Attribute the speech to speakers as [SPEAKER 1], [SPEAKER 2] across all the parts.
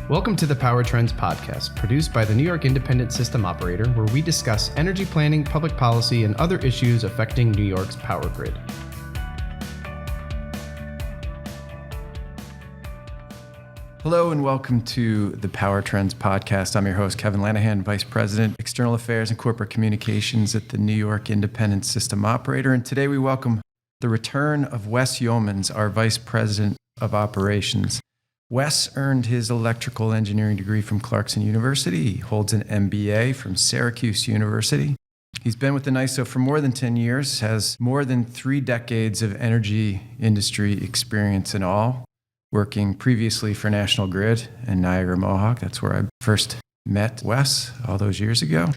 [SPEAKER 1] Welcome to the Power Trends Podcast, produced by the New York Independent System Operator, where we discuss energy planning, public policy, and other issues affecting New York's power grid.
[SPEAKER 2] Hello and welcome to the Power Trends Podcast. I'm your host, Kevin Lanahan, Vice President, External Affairs and Corporate Communications at the New York Independent System Operator. And today we welcome the return of Wes Yeomans, our Vice President of Operations. Wes earned his electrical engineering degree from Clarkson University. He holds an MBA from Syracuse University. He's been with the NYISO for more than 10 years, has more than 3 decades of energy industry experience in all, working previously for National Grid and Niagara Mohawk. That's where I first met Wes all those years ago.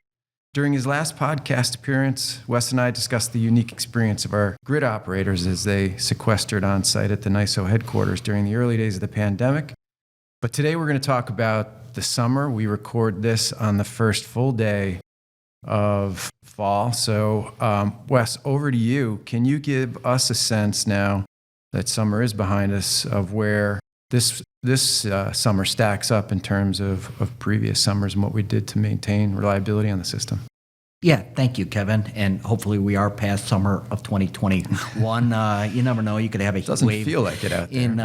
[SPEAKER 2] During his last podcast appearance, Wes and I discussed the unique experience of our grid operators as they sequestered on site at the NYISO headquarters during the early days of the pandemic. But today we're going to talk about the summer. We record this on the first full day of fall. So, Wes, over to you. Can you give us a sense now that summer is behind us of where this summer stacks up in terms of previous summers and what we did to maintain reliability on the system?
[SPEAKER 3] Yeah, thank you, Kevin. And hopefully we are past summer of 2021. You never know. You could have a heat
[SPEAKER 2] Doesn't
[SPEAKER 3] wave
[SPEAKER 2] feel like it out there.
[SPEAKER 3] in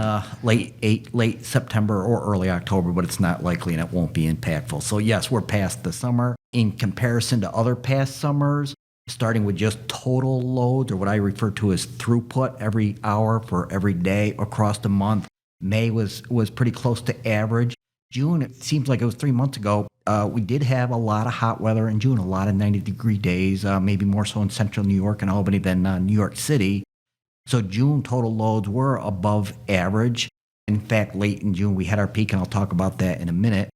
[SPEAKER 3] late September or early October, but it's not likely and it won't be impactful. So yes, we're past the summer. In comparison to other past summers, starting with just total loads, or what I refer to as throughput every hour for every day across the month, May was pretty close to average. June, it seems like it was 3 months ago, we did have a lot of hot weather in June, a lot of 90-degree days, maybe more so in central New York and Albany than New York City. So June total loads were above average. In fact, late in June, we had our peak, and I'll talk about that in a minute.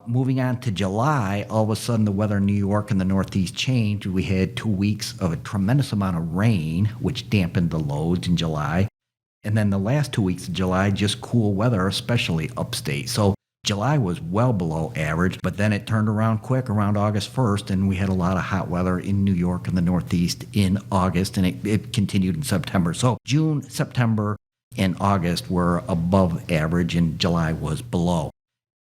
[SPEAKER 3] Moving on to July, all of a sudden the weather in New York and the Northeast changed. We had 2 weeks of a tremendous amount of rain, which dampened the loads in July. And then the last 2 weeks of July, just cool weather, especially upstate. So July was well below average, but then it turned around quick around August 1st, and we had a lot of hot weather in New York and the Northeast in August, and it continued in September. So June, September, and August were above average, and July was below.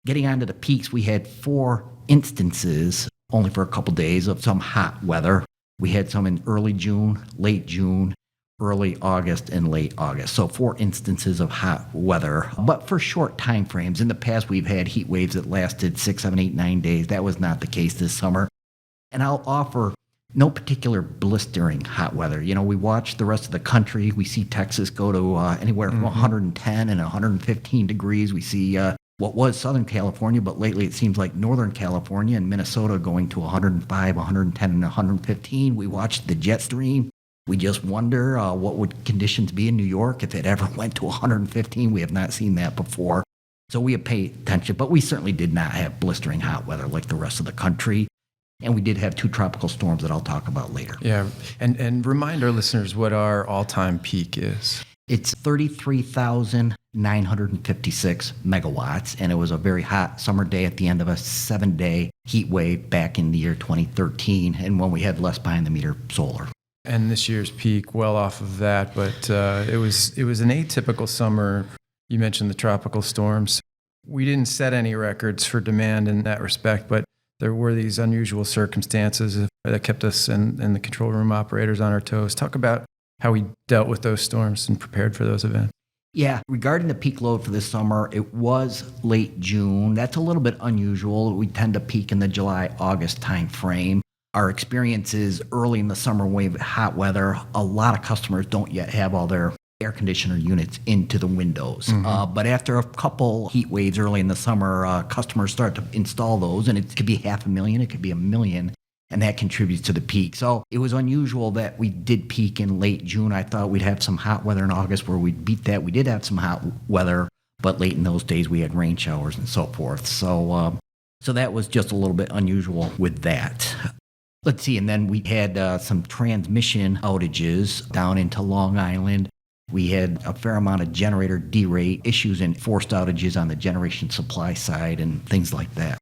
[SPEAKER 3] Getting on to the peaks, we had 4 instances, only for a couple days, of some hot weather. We had some in early June, late June, early August, and late August. So 4 instances of hot weather, but for short time frames. In the past, we've had heat waves that lasted 6, 7, 8, 9 days. That was not the case this summer. And I'll offer no particular blistering hot weather. You know, we watch the rest of the country. We see Texas go to anywhere from 110 and 115 degrees. We see what was Southern California, but lately it seems like Northern California and Minnesota going to 105, 110, and 115. We watched the jet stream. We just wonder what would conditions be in New York if it ever went to 115. We have not seen that before. So we have paid attention, but we certainly did not have blistering hot weather like the rest of the country. And we did have 2 tropical storms that I'll talk about later.
[SPEAKER 2] Yeah, and remind our listeners what our all-time peak is.
[SPEAKER 3] It's 33,956 megawatts, and it was a very hot summer day at the end of a 7-day heat wave back in the year 2013, and when we had less behind-the-meter solar.
[SPEAKER 2] And this year's peak, well off of that, but it was an atypical summer. You mentioned the tropical storms. We didn't set any records for demand in that respect, but there were these unusual circumstances that kept us and the control room operators on our toes. Talk about how we dealt with those storms and prepared for those events.
[SPEAKER 3] Yeah, regarding the peak load for this summer, it was late June. That's a little bit unusual. We tend to peak in the July-August time frame. Our experiences early in the summer wave hot weather, a lot of customers don't yet have all their air conditioner units into the windows. But after a couple heat waves early in the summer, customers start to install those, and it could be 500,000, it could be 1 million, and that contributes to the peak. So it was unusual that we did peak in late June. I thought we'd have some hot weather in August where we'd beat that. We did have some hot weather, but late in those days we had rain showers and so forth. So that was just a little bit unusual with that. Let's see, and then we had some transmission outages down into Long Island. We had a fair amount of generator derate issues and forced outages on the generation supply side and things like that.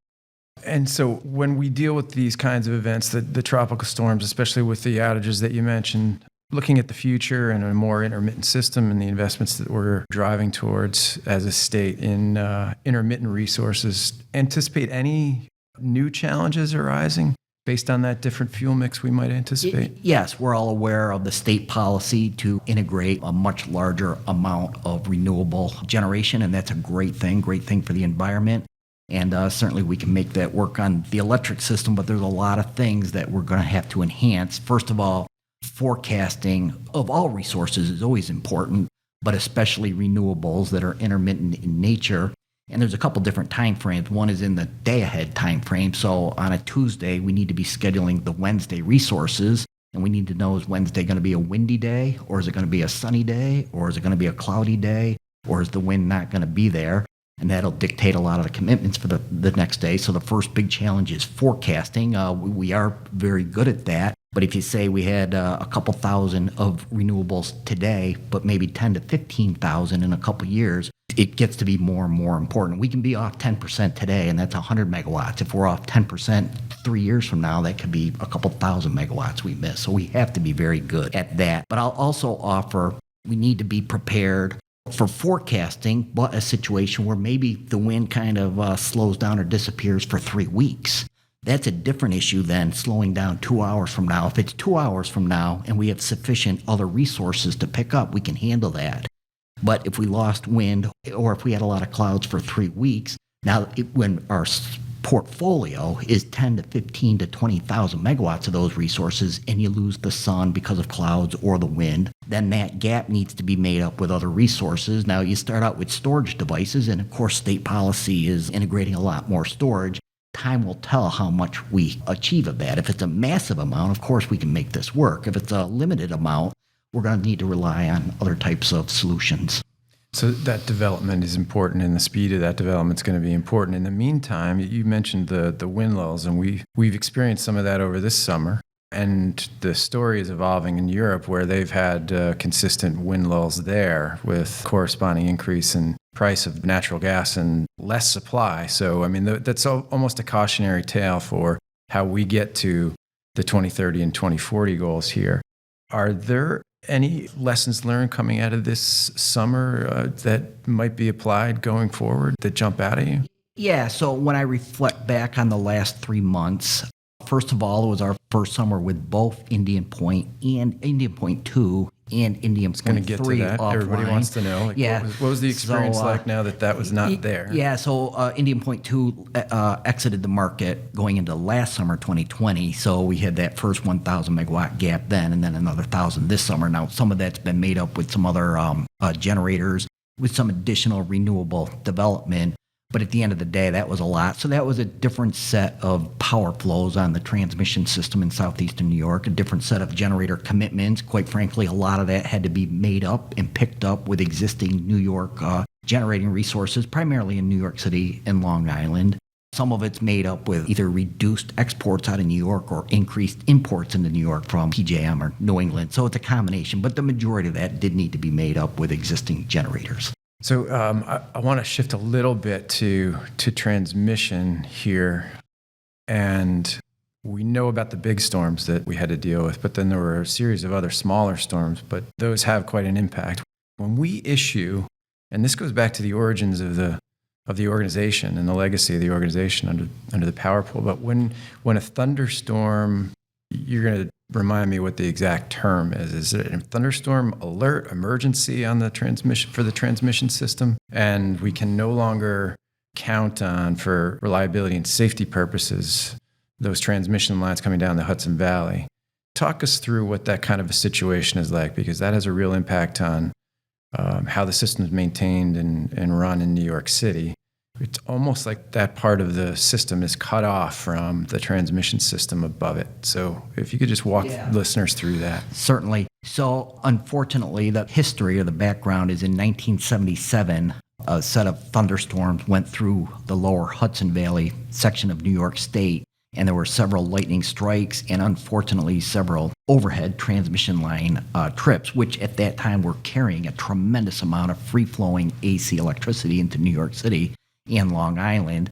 [SPEAKER 2] And so when we deal with these kinds of events, the tropical storms, especially with the outages that you mentioned, looking at the future and a more intermittent system and the investments that we're driving towards as a state in intermittent resources, anticipate any new challenges arising based on that different fuel mix we might anticipate?
[SPEAKER 3] Yes, we're all aware of the state policy to integrate a much larger amount of renewable generation, and that's a great thing for the environment. And certainly we can make that work on the electric system, but there's a lot of things that we're going to have to enhance. First of all, forecasting of all resources is always important, but especially renewables that are intermittent in nature. And there's a couple different time frames. One is in the day-ahead time frame. So on a Tuesday, we need to be scheduling the Wednesday resources, and we need to know, is Wednesday going to be a windy day, or is it going to be a sunny day, or is it going to be a cloudy day, or is the wind not going to be there? And that'll dictate a lot of the commitments for the next day. So the first big challenge is forecasting. We are very good at that. But if you say we had a couple thousand of renewables today, but maybe 10 to 15,000 in a couple years, it gets to be more and more important. We can be off 10% today, and that's 100 megawatts. If we're off 10% 3 years from now, that could be a couple thousand megawatts we miss. So we have to be very good at that. But I'll also offer we need to be prepared for forecasting, but a situation where maybe the wind kind of slows down or disappears for 3 weeks. That's a different issue than slowing down 2 hours from now. If it's 2 hours from now and we have sufficient other resources to pick up, we can handle that. But if we lost wind or if we had a lot of clouds for 3 weeks, now when our portfolio is 10 to 15 to 20,000 megawatts of those resources and you lose the sun because of clouds or the wind, then that gap needs to be made up with other resources. Now you start out with storage devices, and of course state policy is integrating a lot more storage. Time will tell how much we achieve of that. If it's a massive amount, of course we can make this work. If it's a limited amount, we're going to need to rely on other types of solutions.
[SPEAKER 2] So that development is important, and the speed of that development is going to be important. In the meantime, you mentioned the wind lulls, and we've experienced some of that over this summer. And the story is evolving in Europe, where they've had consistent wind lulls there with corresponding increase in price of natural gas and less supply. So, I mean, that's almost a cautionary tale for how we get to the 2030 and 2040 goals here. Are there any lessons learned coming out of this summer that might be applied going forward that jump out at you?
[SPEAKER 3] Yeah, so when I reflect back on the last 3 months, first of all, it was our first summer with both Indian Point and Indian Point 2 and Indian Point 3
[SPEAKER 2] going to get to that.
[SPEAKER 3] offline.
[SPEAKER 2] Everybody wants to know. What was the experience like now that was not there?
[SPEAKER 3] Yeah, so Indian Point 2 exited the market going into last summer, 2020. So we had that first 1,000 megawatt gap then, and then another 1,000 this summer. Now, some of that's been made up with some other generators, with some additional renewable development. But at the end of the day, that was a lot. So that was a different set of power flows on the transmission system in southeastern New York, a different set of generator commitments. Quite frankly, a lot of that had to be made up and picked up with existing New York generating resources, primarily in New York City and Long Island. Some of it's made up with either reduced exports out of New York or increased imports into New York from PJM or New England. So it's a combination, but the majority of that did need to be made up with existing generators.
[SPEAKER 2] So I want to shift a little bit to transmission here. And we know about the big storms that we had to deal with, but then there were a series of other smaller storms, but those have quite an impact. When we issue, and this goes back to the origins of the organization and the legacy of the organization under the power pool, but when a thunderstorm, you're going to remind me what the exact term is. Is it a thunderstorm alert emergency on the transmission system? And we can no longer count on, for reliability and safety purposes, those transmission lines coming down the Hudson Valley. Talk us through what that kind of a situation is like, because that has a real impact on how the system is maintained and run in New York City. It's almost like that part of the system is cut off from the transmission system above it. So if you could just walk listeners through that.
[SPEAKER 3] Certainly. So unfortunately, the history or the background is in 1977, a set of thunderstorms went through the lower Hudson Valley section of New York State, and there were several lightning strikes and unfortunately several overhead transmission line trips, which at that time were carrying a tremendous amount of free-flowing AC electricity into New York City and Long Island.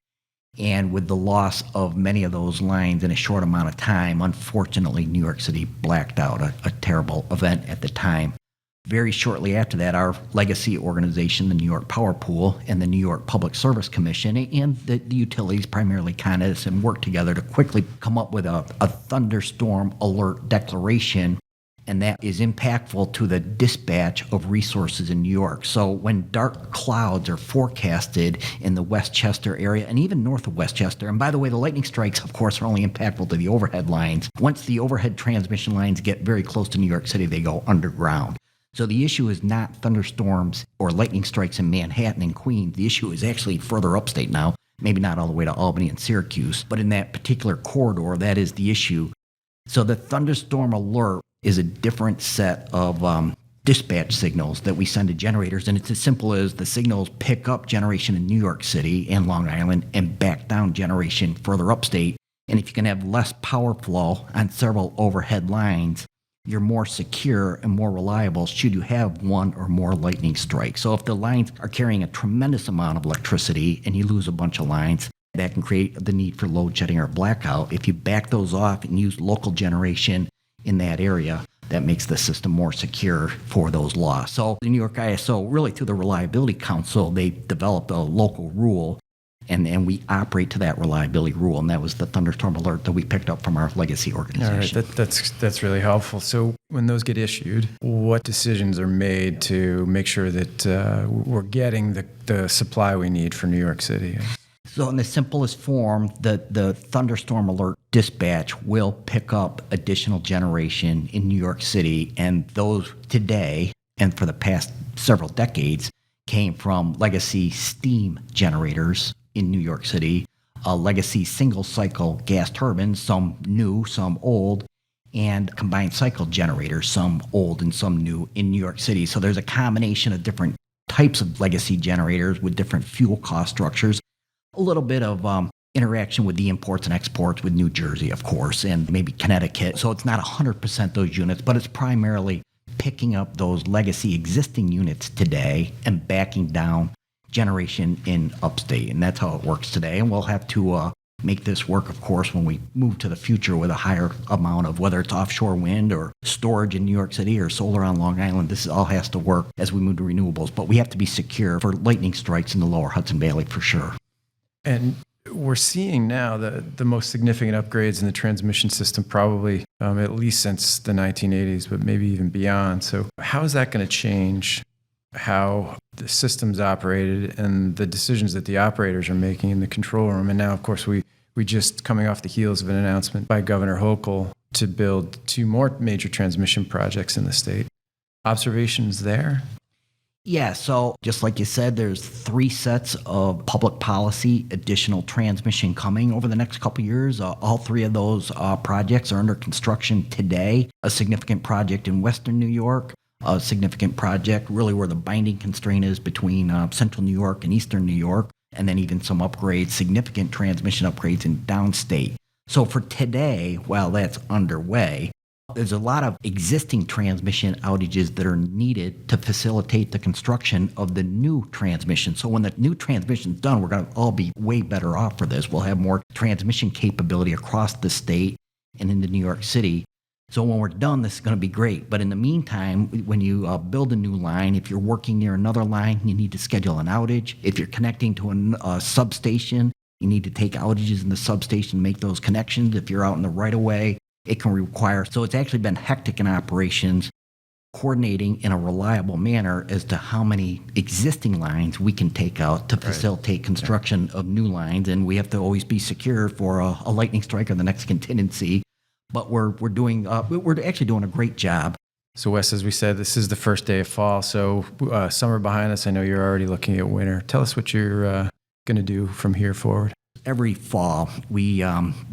[SPEAKER 3] And with the loss of many of those lines in a short amount of time, unfortunately, New York City blacked out, a terrible event at the time. Very shortly after that, our legacy organization, the New York Power Pool and the New York Public Service Commission and the utilities, primarily Con Edison, worked together to quickly come up with a Thunderstorm Alert declaration, and that is impactful to the dispatch of resources in New York. So when dark clouds are forecasted in the Westchester area and even north of Westchester, and by the way, the lightning strikes, of course, are only impactful to the overhead lines. Once the overhead transmission lines get very close to New York City, they go underground. So the issue is not thunderstorms or lightning strikes in Manhattan and Queens. The issue is actually further upstate now, maybe not all the way to Albany and Syracuse, but in that particular corridor, that is the issue. So the Thunderstorm Alert is a different set of dispatch signals that we send to generators, and it's as simple as the signals pick up generation in New York City and Long Island and back down generation further upstate. And if you can have less power flow on several overhead lines, you're more secure and more reliable should you have one or more lightning strikes. So if the lines are carrying a tremendous amount of electricity and you lose a bunch of lines, that can create the need for load shedding or blackout. If you back those off and use local generation in that area, that makes the system more secure for those loss. So the New York ISO, really through the Reliability Council, they developed a local rule, and we operate to that reliability rule, and that was the Thunderstorm Alert that we picked up from our legacy organization.
[SPEAKER 2] All right, that's really helpful. So when those get issued, what decisions are made to make sure that we're getting the supply we need for New York City?
[SPEAKER 3] So in the simplest form, the Thunderstorm Alert dispatch will pick up additional generation in New York City, and those today and for the past several decades came from legacy steam generators in New York City, legacy single-cycle gas turbines, some new, some old, and combined cycle generators, some old and some new in New York City. So there's a combination of different types of legacy generators with different fuel cost structures, a little bit of interaction with the imports and exports with New Jersey, of course, and maybe Connecticut. So it's not 100% those units, but it's primarily picking up those legacy existing units today and backing down generation in upstate. And that's how it works today. And we'll have to make this work, of course, when we move to the future with a higher amount of whether it's offshore wind or storage in New York City or solar on Long Island. This all has to work as we move to renewables. But we have to be secure for lightning strikes in the lower Hudson Valley for sure.
[SPEAKER 2] And we're seeing now the most significant upgrades in the transmission system probably at least since the 1980s, but maybe even beyond. So how is that going to change how the system's operated and the decisions that the operators are making in the control room? And now, of course, we just coming off the heels of an announcement by Governor Hochul to build 2 more major transmission projects in the state. Observations there?
[SPEAKER 3] Yeah, so just like you said, there's 3 sets of public policy additional transmission coming over the next couple of years. All 3 of those projects are under construction today. A significant project in Western New York, a significant project really where the binding constraint is between Central New York and Eastern New York, and then even some upgrades, significant transmission upgrades in downstate. So for today, while that's underway, there's a lot of existing transmission outages that are needed to facilitate the construction of the new transmission. So when the new transmission is done, we're going to all be way better off for this. We'll have more transmission capability across the state and into New York City. So when we're done, this is going to be great. But in the meantime, when you build a new line, if you're working near another line, you need to schedule an outage. If you're connecting to a substation, you need to take outages in the substation to make those connections. If you're out in the right-of-way, it can require. So it's actually been hectic in operations, coordinating in a reliable manner as to how many existing lines we can take out to facilitate construction of new lines. And we have to always be secure for a lightning strike or the next contingency. But we're actually doing a great job.
[SPEAKER 2] So Wes, as we said, this is the first day of fall. So summer behind us. I know you're already looking at winter. Tell us what you're going to do from here forward.
[SPEAKER 3] Every fall, we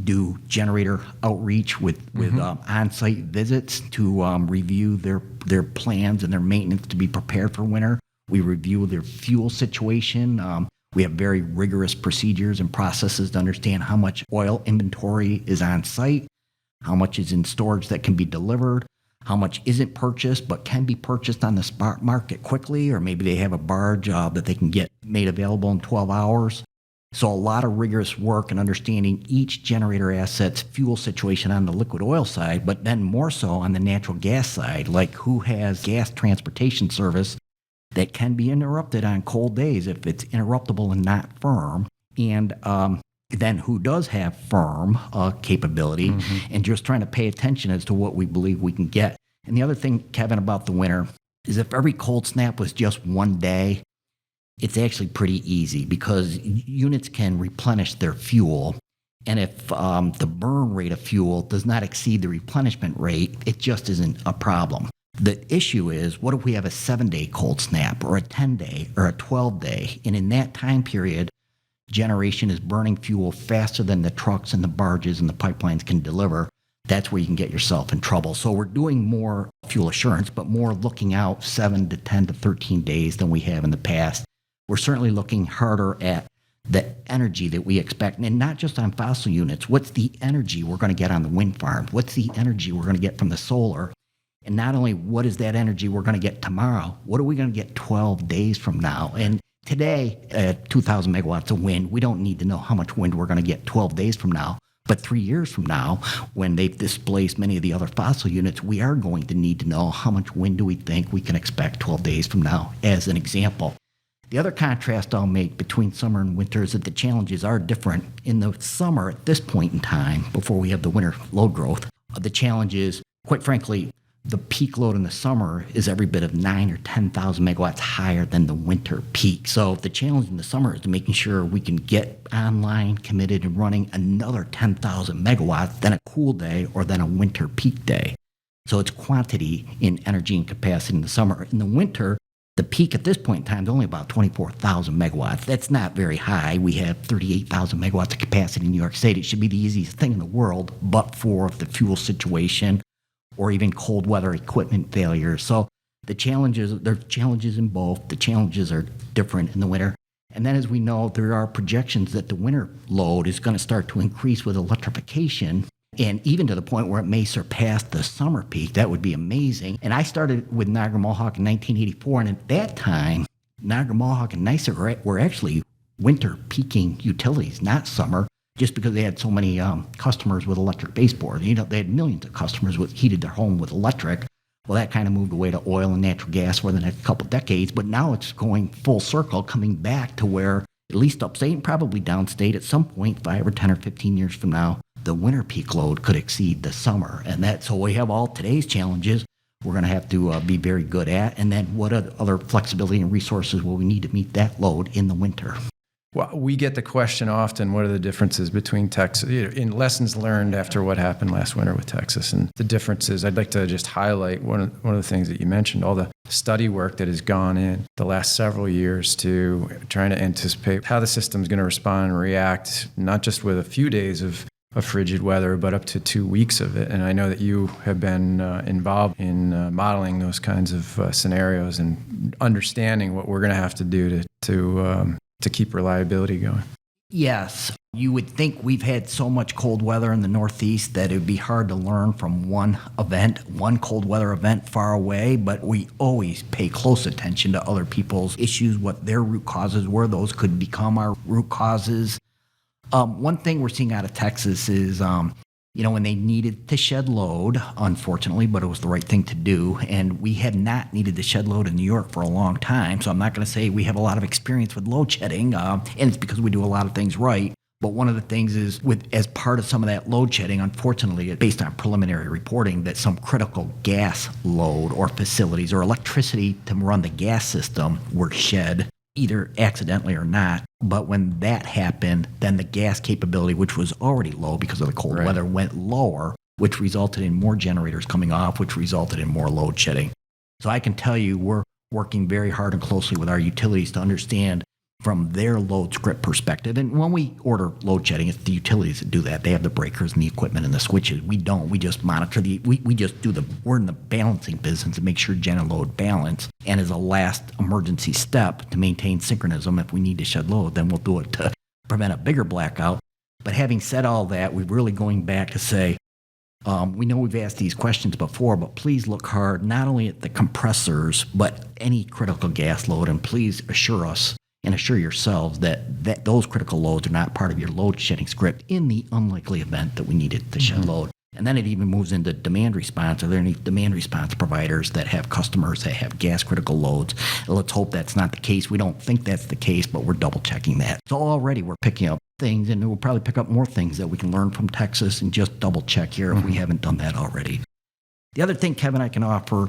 [SPEAKER 3] do generator outreach with on-site visits to review their plans and their maintenance to be prepared for winter. We review their fuel situation. We have very rigorous procedures and processes to understand how much oil inventory is on site, how much is in storage that can be delivered, how much isn't purchased but can be purchased on the spot market quickly, or maybe they have a barge that they can get made available in 12 hours. So a lot of rigorous work in understanding each generator asset's fuel situation on the liquid oil side, but then more so on the natural gas side, like who has gas transportation service that can be interrupted on cold days if it's interruptible and not firm, and then who does have firm capability, and just trying to pay attention as to what we believe we can get. And the other thing, Kevin, about the winter is if every cold snap was just one day, it's actually pretty easy because units can replenish their fuel. And if the burn rate of fuel does not exceed the replenishment rate, it just isn't a problem. The issue is, what if we have a 7-day cold snap or a 10-day or a 12-day? And in that time period, generation is burning fuel faster than the trucks and the barges and the pipelines can deliver. That's where you can get yourself in trouble. So we're doing more fuel assurance, but more looking out 7 to 10 to 13 days than we have in the past. We're certainly looking harder at the energy that we expect, and not just on fossil units. What's the energy we're going to get on the wind farm? What's the energy we're going to get from the solar? And not only what is that energy we're going to get tomorrow, what are we going to get 12 days from now? And today, at 2,000 megawatts of wind, we don't need to know how much wind we're going to get 12 days from now. But 3 years from now, when they've displaced many of the other fossil units, we are going to need to know how much wind do we think we can expect 12 days from now, as an example. The other contrast I'll make between summer and winter is that the challenges are different. In the summer, at this point in time, before we have the winter load growth, the challenge is, quite frankly, the peak load in the summer is every bit of 9 or 10,000 megawatts higher than the winter peak. So the challenge in the summer is making sure we can get online, committed, and running another 10,000 megawatts than a cool day or than a winter peak day. So it's quantity in energy and capacity in the summer. In the winter, the peak at this point in time is only about 24,000 megawatts. That's not very high. We have 38,000 megawatts of capacity in New York State. It should be the easiest thing in the world, but for the fuel situation or even cold weather equipment failures. So there are challenges in both. The challenges are different in the winter. And then, as we know, there are projections that the winter load is going to start to increase with electrification, and even to the point where it may surpass the summer peak. That would be amazing. And I started with Niagara Mohawk in 1984, and at that time, Niagara Mohawk and NYISO were actually winter peaking utilities, not summer, just because they had so many customers with electric baseboard. They had millions of customers who heated their home with electric. Well, that kind of moved away to oil and natural gas for the next couple of decades, but now it's going full circle, coming back to where, at least upstate and probably downstate, at some point, 5 or 10 or 15 years from now, the winter peak load could exceed the summer. And so we have all today's challenges we're going to have to be very good at. And then what other flexibility and resources will we need to meet that load in the winter?
[SPEAKER 2] Well, we get the question often, what are the differences between Texas, in lessons learned after what happened last winter with Texas, and the differences. I'd like to just highlight one of the things that you mentioned, all the study work that has gone in the last several years to trying to anticipate how the system's going to respond and react, not just with a few days of frigid weather, but up to 2 weeks of it. And I know that you have been involved in modeling those kinds of scenarios and understanding what we're going to have to do to keep reliability going.
[SPEAKER 3] Yes. You would think we've had so much cold weather in the Northeast that it would be hard to learn from one cold weather event far away, but we always pay close attention to other people's issues, what their root causes were. Those could become our root causes. One thing we're seeing out of Texas is, when they needed to shed load, unfortunately, but it was the right thing to do, and we had not needed to shed load in New York for a long time, so I'm not going to say we have a lot of experience with load shedding, and it's because we do a lot of things right. But one of the things is, as part of some of that load shedding, unfortunately, based on preliminary reporting, that some critical gas load or facilities or electricity to run the gas system were shed, either accidentally or not. But when that happened, then the gas capability, which was already low because of the cold weather, went lower, which resulted in more generators coming off, which resulted in more load shedding. So I can tell you we're working very hard and closely with our utilities to understand from their load script perspective. And when we order load shedding, it's the utilities that do that. They have the breakers and the equipment and the switches. We don't. We just monitor we're in the balancing business to make sure gen and load balance. And as a last emergency step to maintain synchronism, if we need to shed load, then we'll do it to prevent a bigger blackout. But having said all that, we're really going back to say, we know we've asked these questions before, but please look hard not only at the compressors, but any critical gas load, and please assure us and assure yourselves that those critical loads are not part of your load shedding script in the unlikely event that we needed to shed load. And then it even moves into demand response. Are there any demand response providers that have customers that have gas critical loads? Let's hope that's not the case. We don't think that's the case, but we're double checking that. So already we're picking up things, and we'll probably pick up more things that we can learn from Texas and just double check here if we haven't done that already. The other thing, Kevin, I can offer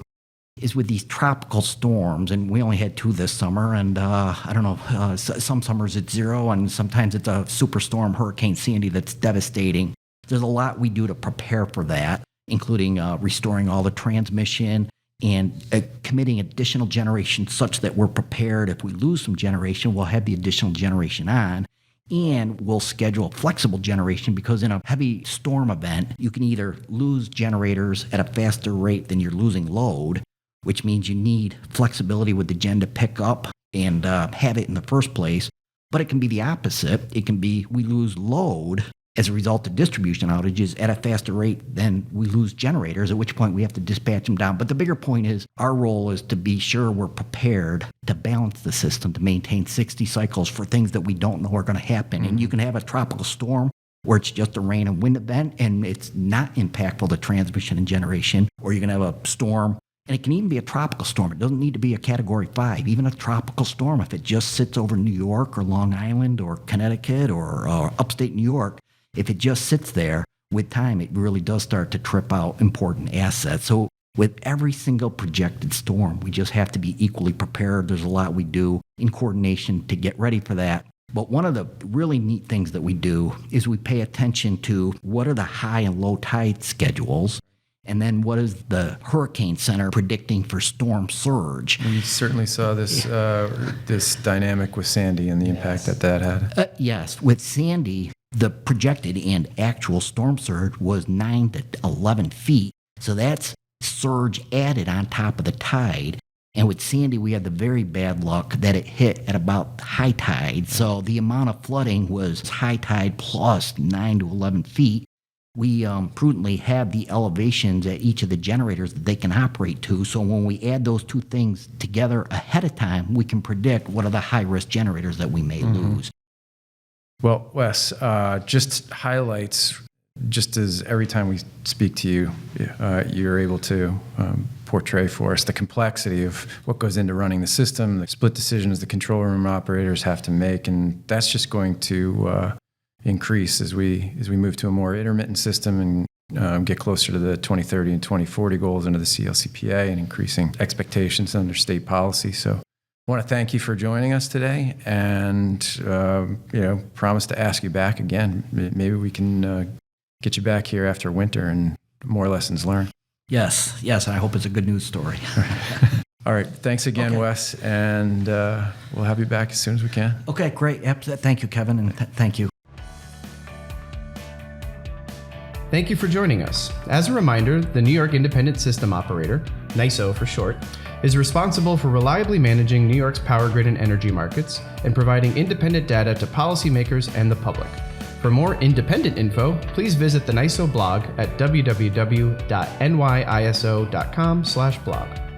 [SPEAKER 3] is with these tropical storms, and we only had 2 this summer, and I don't know, some summers it's 0, and sometimes it's a superstorm, Hurricane Sandy, that's devastating. There's a lot we do to prepare for that, including restoring all the transmission and committing additional generation such that we're prepared. If we lose some generation, we'll have the additional generation on, and we'll schedule flexible generation, because in a heavy storm event, you can either lose generators at a faster rate than you're losing load, which means you need flexibility with the gen to pick up and have it in the first place. But it can be the opposite. It can be we lose load as a result of distribution outages at a faster rate than we lose generators, at which point we have to dispatch them down. But the bigger point is our role is to be sure we're prepared to balance the system, to maintain 60 cycles for things that we don't know are going to happen. And you can have a tropical storm where it's just a rain and wind event and it's not impactful to transmission and generation, or you can have a storm. And it can even be a tropical storm. It doesn't need to be a Category 5. Even a tropical storm, if it just sits over New York or Long Island or Connecticut or upstate New York, if it just sits there, with time, it really does start to trip out important assets. So with every single projected storm, we just have to be equally prepared. There's a lot we do in coordination to get ready for that. But one of the really neat things that we do is we pay attention to what are the high and low tide schedules, and then what is the Hurricane Center predicting for storm surge.
[SPEAKER 2] We certainly saw this this dynamic with Sandy and the impact that had.
[SPEAKER 3] Yes, with Sandy, the projected and actual storm surge was 9 to 11 feet. So that's surge added on top of the tide. And with Sandy, we had the very bad luck that it hit at about high tide. So the amount of flooding was high tide plus 9 to 11 feet. We prudently have the elevations at each of the generators that they can operate to. So when we add those two things together ahead of time, we can predict what are the high-risk generators that we may lose.
[SPEAKER 2] Well, Wes, just highlights, just as every time we speak to you, you're able to portray for us the complexity of what goes into running the system, the split decisions the control room operators have to make, and that's just going to increase as we move to a more intermittent system and get closer to the 2030 and 2040 goals under the CLCPA and increasing expectations under state policy. So I want to thank you for joining us today, and promise to ask you back again. Maybe we can get you back here after winter and more lessons learned.
[SPEAKER 3] Yes, I hope it's a good news story.
[SPEAKER 2] All right, thanks again, Wes, and we'll have you back as soon as we can.
[SPEAKER 3] Okay, great. Thank you, Kevin, and thank you.
[SPEAKER 1] Thank you for joining us. As a reminder, the New York Independent System Operator, NYISO for short, is responsible for reliably managing New York's power grid and energy markets and providing independent data to policymakers and the public. For more independent info, please visit the NYISO blog at www.nyiso.com/blog.